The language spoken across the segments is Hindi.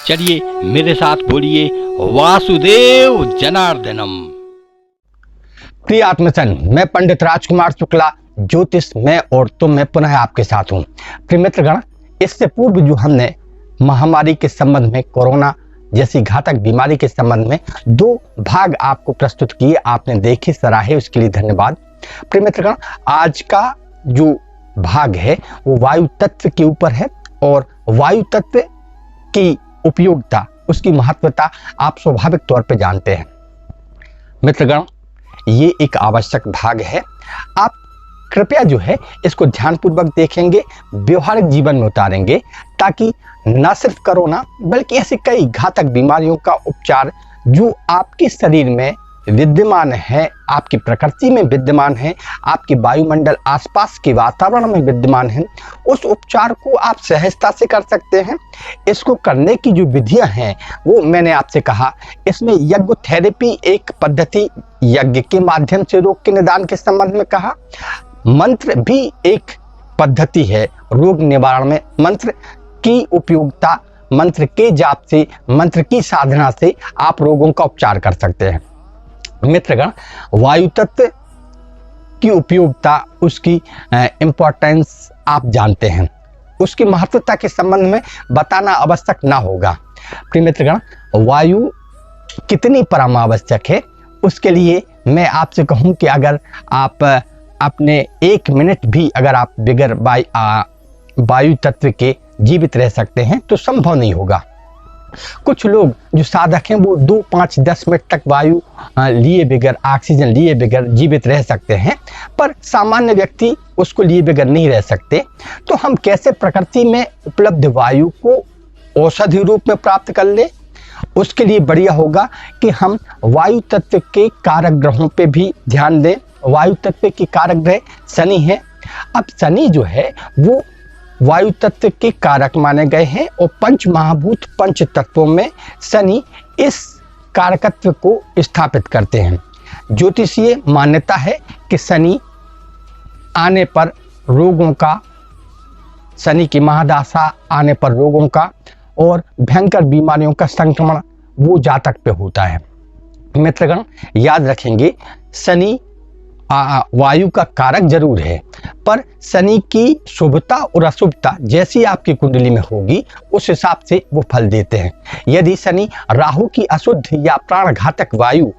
चलिए मेरे साथ बोलिए वासुदेव जनार्दनम। प्रिय आत्मचन, मैं पंडित राजकुमार शुक्ला, ज्योतिष में और तुम में पुनः आपके साथ हूँ। प्रिय मित्रगण, इससे पूर्व जो हमने महामारी के संबंध में, कोरोना जैसी घातक बीमारी के संबंध में 2 भाग आपको प्रस्तुत किए, आपने देखे, सराहे, उसके लिए धन्यवाद। प्रिय मित्रगण, आज का जो भाग है वो वायु तत्व के ऊपर है और वायु तत्व की उपयोगिता, उसकी महत्वता आप स्वाभाविक तौर पे जानते हैं। मित्रगण, ये एक आवश्यक भाग है। आप कृपया जो है इसको ध्यानपूर्वक देखेंगे, व्यवहारिक जीवन में उतारेंगे, ताकि न सिर्फ कोरोना बल्कि ऐसी कई घातक बीमारियों का उपचार जो आपके शरीर में विद्यमान है, आपकी प्रकृति में विद्यमान है, आपके वायुमंडल आसपास के वातावरण में विद्यमान है, उस उपचार को आप सहजता से कर सकते हैं। इसको करने की जो विधियां हैं वो मैंने आपसे कहा। इसमें यज्ञ थेरेपी एक पद्धति, यज्ञ के माध्यम से रोग के निदान के संबंध में कहा। मंत्र भी एक पद्धति है रोग निवारण में। मंत्र की उपयोगिता, मंत्र के जाप से, मंत्र की साधना से आप रोगों का उपचार कर सकते हैं। मित्रगण, वायु तत्व की उपयोगिता, उसकी इम्पोर्टेंस आप जानते हैं, उसकी महत्वता के संबंध में बताना आवश्यक ना होगा। प्रिय मित्रगण, वायु कितनी परमावश्यक है उसके लिए मैं आपसे कहूं कि अगर आप अपने 1 मिनट भी अगर आप बगैर वायु तत्व के जीवित रह सकते हैं तो संभव नहीं होगा। कुछ लोग जो साधक हैं वो 2, 5, 10 मिनट तक वायु लिए बगैर, ऑक्सीजन लिए बगैर जीवित रह सकते हैं, पर सामान्य व्यक्ति उसको लिए बगैर नहीं रह सकते। तो हम कैसे प्रकृति में उपलब्ध वायु को औषधि रूप में प्राप्त कर ले? उसके लिए बढ़िया होगा कि हम वायु तत्व के कारक ग्रहों पे भी ध्यान दें। वायु तत्व के कारक ग्रह शनि है। अब शनि जो है वो वायु तत्व के कारक माने गए हैं और पंच महाभूत, पंच तत्वों में शनि इस कारकत्व को स्थापित करते हैं। ज्योतिषीय मान्यता है कि शनि आने पर रोगों का, शनि की महादशा आने पर रोगों का और भयंकर बीमारियों का संक्रमण वो जातक पे होता है। मित्रगण, याद रखेंगे, शनि वायु का कारक जरूर है, पर शनि की शुभता और अशुभता जैसी आपकी कुंडली में होगी उस हिसाब से वो फल देते हैं। यदि शनि राहु की अशुद्ध या प्राणघातक वायु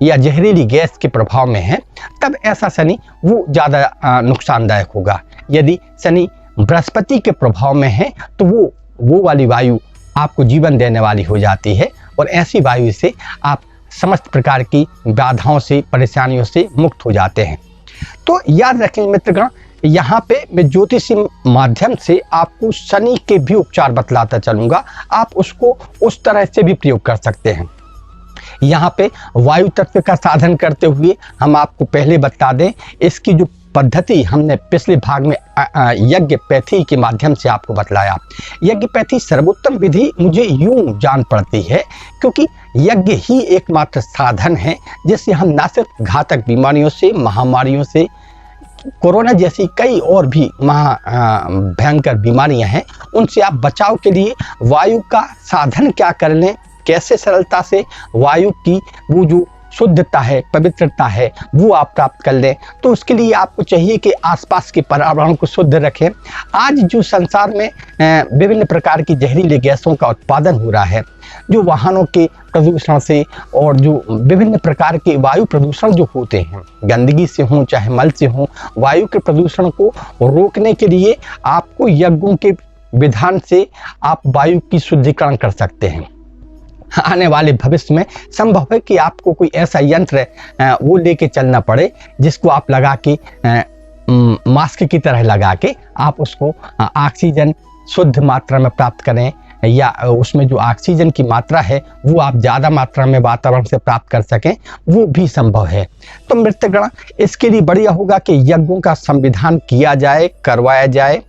या जहरीली गैस के प्रभाव में है तब ऐसा शनि वो ज़्यादा नुकसानदायक होगा। यदि शनि बृहस्पति के प्रभाव में है तो वो वाली वायु आपको जीवन देने वाली हो जाती है और ऐसी वायु से आप समस्त प्रकार की बाधाओं से, परेशानियों से मुक्त हो जाते हैं। तो याद रखें मित्रगण, यहाँ पे मैं ज्योतिषी माध्यम से आपको शनि के भी उपचार बतलाता चलूँगा। आप उसको उस तरह से भी प्रयोग कर सकते हैं। यहाँ पे वायु तत्व का साधन करते हुए हम आपको पहले बता दें, इसकी जो पद्धति हमने पिछले भाग में यज्ञ पैथी के माध्यम से आपको बतलाया। यज्ञ पैथी सर्वोत्तम विधि मुझे यूं जान पड़ती है क्योंकि यज्ञ ही एकमात्र साधन है जिससे हम न सिर्फ घातक बीमारियों से, महामारियों से, कोरोना जैसी कई और भी भयंकर बीमारियां हैं उनसे आप बचाव के लिए वायु का साधन क्या कर लें, कैसे सरलता से वायु की वो जो शुद्धता है, पवित्रता है, वो आप प्राप्त कर लें। तो उसके लिए आपको चाहिए कि आसपास के पर्यावरण को शुद्ध रखें। आज जो संसार में विभिन्न प्रकार की जहरीली गैसों का उत्पादन हो रहा है, जो वाहनों के प्रदूषण से और जो विभिन्न प्रकार के वायु प्रदूषण जो होते हैं, गंदगी से हों चाहे मल से हों, वायु के प्रदूषण को रोकने के लिए आपको यज्ञों के विधान से आप वायु की शुद्धिकरण कर सकते हैं। आने वाले भविष्य में संभव है कि आपको कोई ऐसा यंत्र वो लेके चलना पड़े जिसको आप लगा के मास्क की तरह लगा के आप उसको ऑक्सीजन शुद्ध मात्रा में प्राप्त करें, या उसमें जो ऑक्सीजन की मात्रा है वो आप ज़्यादा मात्रा में वातावरण से प्राप्त कर सकें, वो भी संभव है। तो मित्रगण, इसके लिए बढ़िया होगा कि यज्ञों का संविधान किया जाए, करवाया जाए।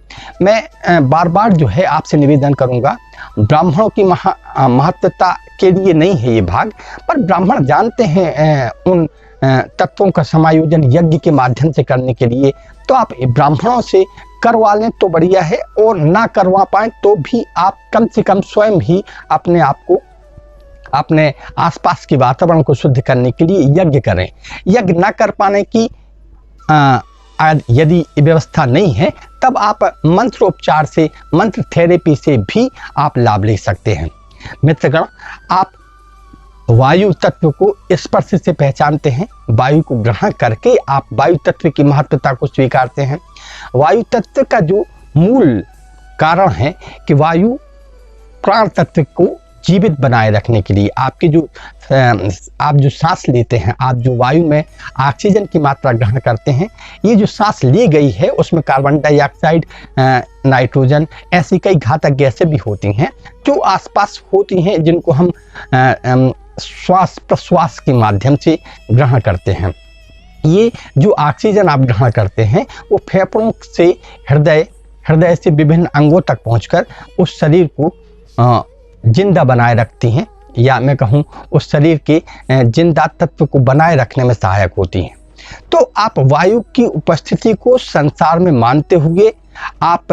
मैं बार बार जो है आपसे निवेदन करूंगा, ब्राह्मणों की महत्वता के लिए नहीं है ये भाग, पर ब्राह्मण जानते हैं उन तत्वों का समायोजन यज्ञ के माध्यम से करने के लिए। तो आप ब्राह्मणों से करवा लें तो बढ़िया है, और ना करवा पाए तो भी आप कम से कम स्वयं ही अपने आप को, अपने आसपास के वातावरण को शुद्ध करने के लिए यज्ञ करें। यज्ञ ना कर पाने की यदि व्यवस्था नहीं है तब आप मंत्रोपचार से, मंत्र थेरेपी से भी आप लाभ ले सकते हैं। मित्रगण, आप वायु तत्व को स्पर्श से पहचानते हैं, वायु को ग्रहण करके आप वायु तत्व की महत्वता को स्वीकारते हैं। वायु तत्व का जो मूल कारण है कि वायु प्राण तत्व को जीवित बनाए रखने के लिए, आपके जो आप जो सांस लेते हैं, आप जो वायु में ऑक्सीजन की मात्रा ग्रहण करते हैं, ये जो सांस ली गई है उसमें कार्बन डाइऑक्साइड, नाइट्रोजन, ऐसी कई घातक गैसें भी होती हैं जो आसपास होती हैं, जिनको हम श्वास प्रश्वास के माध्यम से ग्रहण करते हैं। ये जो ऑक्सीजन आप ग्रहण करते हैं वो फेफड़ों से हृदय से विभिन्न अंगों तक पहुंचकर उस शरीर को जिंदा बनाए रखती हैं, या मैं कहूँ उस शरीर के जिंदा तत्व को बनाए रखने में सहायक होती हैं। तो आप वायु की उपस्थिति को संसार में मानते हुए आप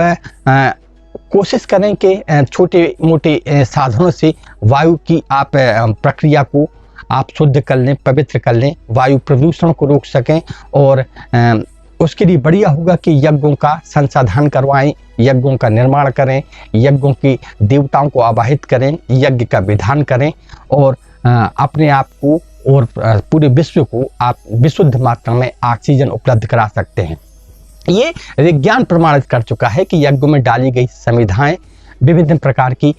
कोशिश करें कि छोटे मोटे साधनों से वायु की आप प्रक्रिया को आप शुद्ध कर लें, पवित्र कर लें, वायु प्रदूषण को रोक सकें। और उसके लिए बढ़िया होगा कि यज्ञों का संसाधन करवाएं, यज्ञों का निर्माण करें, यज्ञों की देवताओं को आवाहित करें, यज्ञ का विधान करें, और अपने आप को और पूरे विश्व को आप विशुद्ध मात्रा में ऑक्सीजन उपलब्ध करा सकते हैं। ये विज्ञान प्रमाणित कर चुका है कि यज्ञों में डाली गई समिधाएं विभिन्न प्रकार की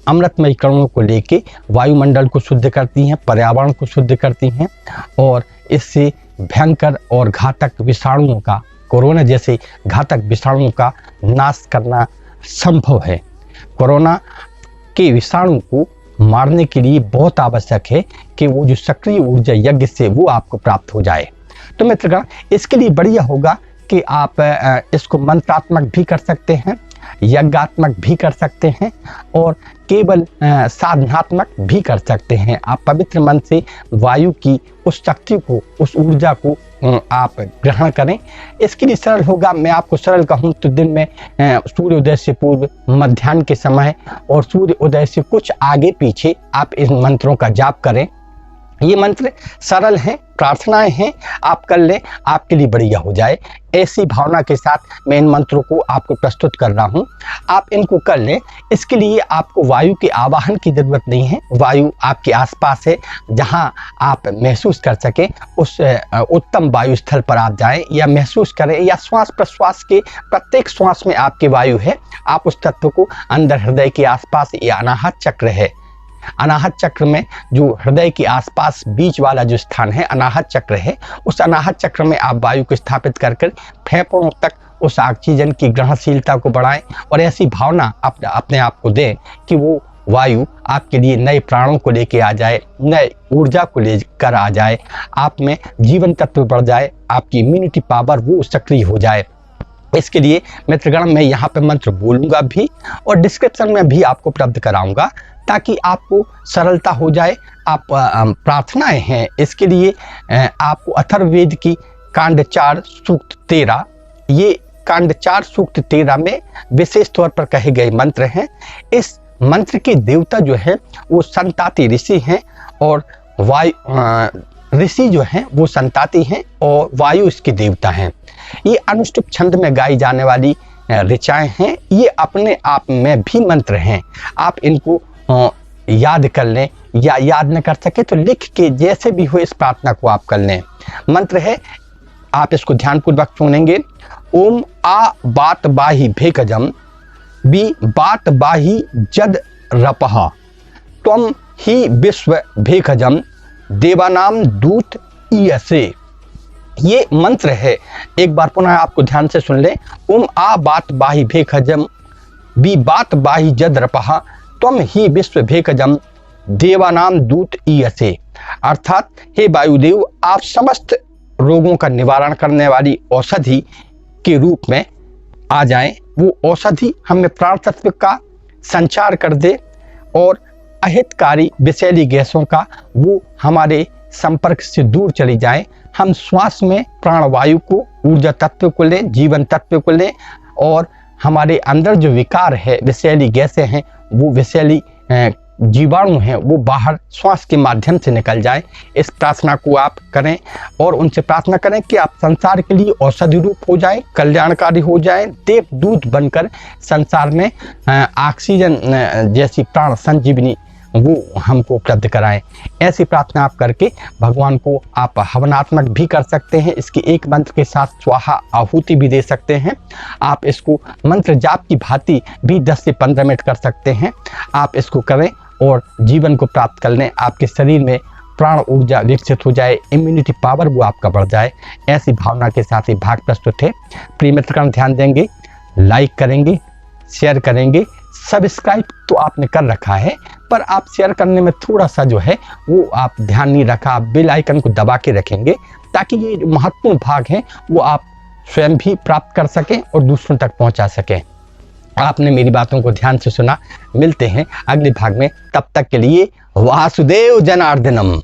अमृतमय कणों को लेके वायुमंडल को शुद्ध करती हैं, पर्यावरण को शुद्ध करती हैं, और इससे भयंकर और घातक विषाणुओं का, कोरोना जैसे घातक विषाणुओं का नाश करना संभव है। कोरोना के विषाणु को मारने के लिए बहुत आवश्यक है कि वो जो सक्रिय ऊर्जा यज्ञ से वो आपको प्राप्त हो जाए। तो मित्रगण, इसके लिए बढ़िया होगा कि आप इसको मंत्रात्मक भी कर सकते हैं, यज्ञात्मक भी कर सकते हैं, और केवल साधनात्मक भी कर सकते हैं। आप पवित्र मन से वायु की उस शक्ति को, उस ऊर्जा को आप ग्रहण करें। इसके लिए सरल होगा, मैं आपको सरल कहूँ तो दिन में सूर्योदय से पूर्व, मध्याह्न के समय और सूर्य उदय से कुछ आगे पीछे आप इन मंत्रों का जाप करें। ये मंत्र सरल हैं, प्रार्थनाएं हैं, आप कर लें, आपके लिए बढ़िया हो जाए। ऐसी भावना के साथ मैं इन मंत्रों को आपको प्रस्तुत कर रहा हूँ, आप इनको कर लें। इसके लिए आपको वायु के आवाहन की ज़रूरत नहीं है, वायु आपके आसपास है, जहाँ आप महसूस कर सकें उस उत्तम वायु स्थल पर आप जाएं, या महसूस करें, या श्वास प्रश्वास के प्रत्येक श्वास में आपकी वायु है, आप उस तत्व को अंदर हृदय के आसपास, या अनाहत चक्र है, अनाहत चक्र में जो हृदय के आसपास बीच वाला जो स्थान है अनाहत चक्र है, उस अनाहत चक्र में आप वायु को स्थापित कर फेफड़ों तक उस ऑक्सीजन की ग्रहणशीलता को बढ़ाएं, और ऐसी भावना अपने आप को दें कि वो वायु आपके लिए नए प्राणों को लेके आ जाए, नए ऊर्जा को लेकर आ जाए, आप में जीवन तत्व बढ़ जाए, आपकी इम्यूनिटी पावर वो सक्रिय हो जाए। इसके लिए मित्रगण, मैं यहाँ पे मंत्र बोलूँगा भी और डिस्क्रिप्शन में भी आपको उपलब्ध कराऊंगा, ताकि आपको सरलता हो जाए। आप प्रार्थनाएं हैं, इसके लिए आपको अथर्ववेद की कांड 4 सूक्त 13, ये कांड 4 सूक्त 13 में विशेष तौर पर कहे गए मंत्र हैं। इस मंत्र के देवता जो है वो संताति ऋषि हैं, और वायु ऋषि जो हैं वो संताति हैं, और वायु इसके देवता हैं। ये अनुष्टुप छंद में गाई जाने वाली ऋचाएं हैं, ये अपने आप में भी मंत्र हैं। आप इनको याद कर लें, या याद न कर सके तो लिख के जैसे भी हो इस प्रार्थना को आप कर लें। मंत्र है, आप इसको ध्यानपूर्वक सुनेंगे। ओम आ बात बाही भेकजम बी बात बाही जद रपह त्वम ही विश्व भेकजम देवानाम दूत ईयसे। ये मंत्र है, एक बार पुनः आपको ध्यान से सुन लें। ओम आ बात बाही भेकजम बी बात बाही जद रपह त्वम ही विश्व भेकजम देवानाम दूत ईयसे। अर्थात हे वायुदेव, आप समस्त रोगों का निवारण करने वाली औषधि के रूप में आ जाएं। वो औषधि हमें प्राण तत्व का संचार कर दे, और अहितकारी विषैली गैसों का वो हमारे संपर्क से दूर चली जाए। हम श्वास में प्राणवायु को, ऊर्जा तत्व को लें, जीवन तत्व को लें, और हमारे अंदर जो विकार है, विषैली गैसें हैं, वो विषैली जीवाणु हैं, वो बाहर श्वास के माध्यम से निकल जाए। इस प्रार्थना को आप करें और उनसे प्रार्थना करें कि आप संसार के लिए औषधि रूप हो जाए, कल्याणकारी हो जाए, देवदूत बनकर संसार में ऑक्सीजन जैसी प्राण संजीवनी वो हमको उपलब्ध कराएं। ऐसी प्रार्थना आप करके भगवान को आप हवनात्मक भी कर सकते हैं। इसकी एक मंत्र के साथ स्वाहा आहुति भी दे सकते हैं। आप इसको मंत्र जाप की भांति भी 10 से 15 मिनट कर सकते हैं। आप इसको करें और जीवन को प्राप्त कर लें। आपके शरीर में प्राण ऊर्जा विकसित हो जाए, इम्यूनिटी पावर वो आपका बढ़ जाए। ऐसी भावना के साथ ही भाग प्रस्तुत है। प्रिय मित्रगण, ध्यान देंगे, लाइक करेंगे, शेयर करेंगे। सब्सक्राइब तो आपने कर रखा है, पर आप शेयर करने में थोड़ा सा जो है वो आप ध्यान नहीं रखा। आप बेल आइकन को दबा के रखेंगे ताकि ये जो महत्वपूर्ण भाग हैं वो आप स्वयं भी प्राप्त कर सकें और दूसरों तक पहुंचा सकें। आपने मेरी बातों को ध्यान से सुना। मिलते हैं अगले भाग में, तब तक के लिए वासुदेव जनार्दनम।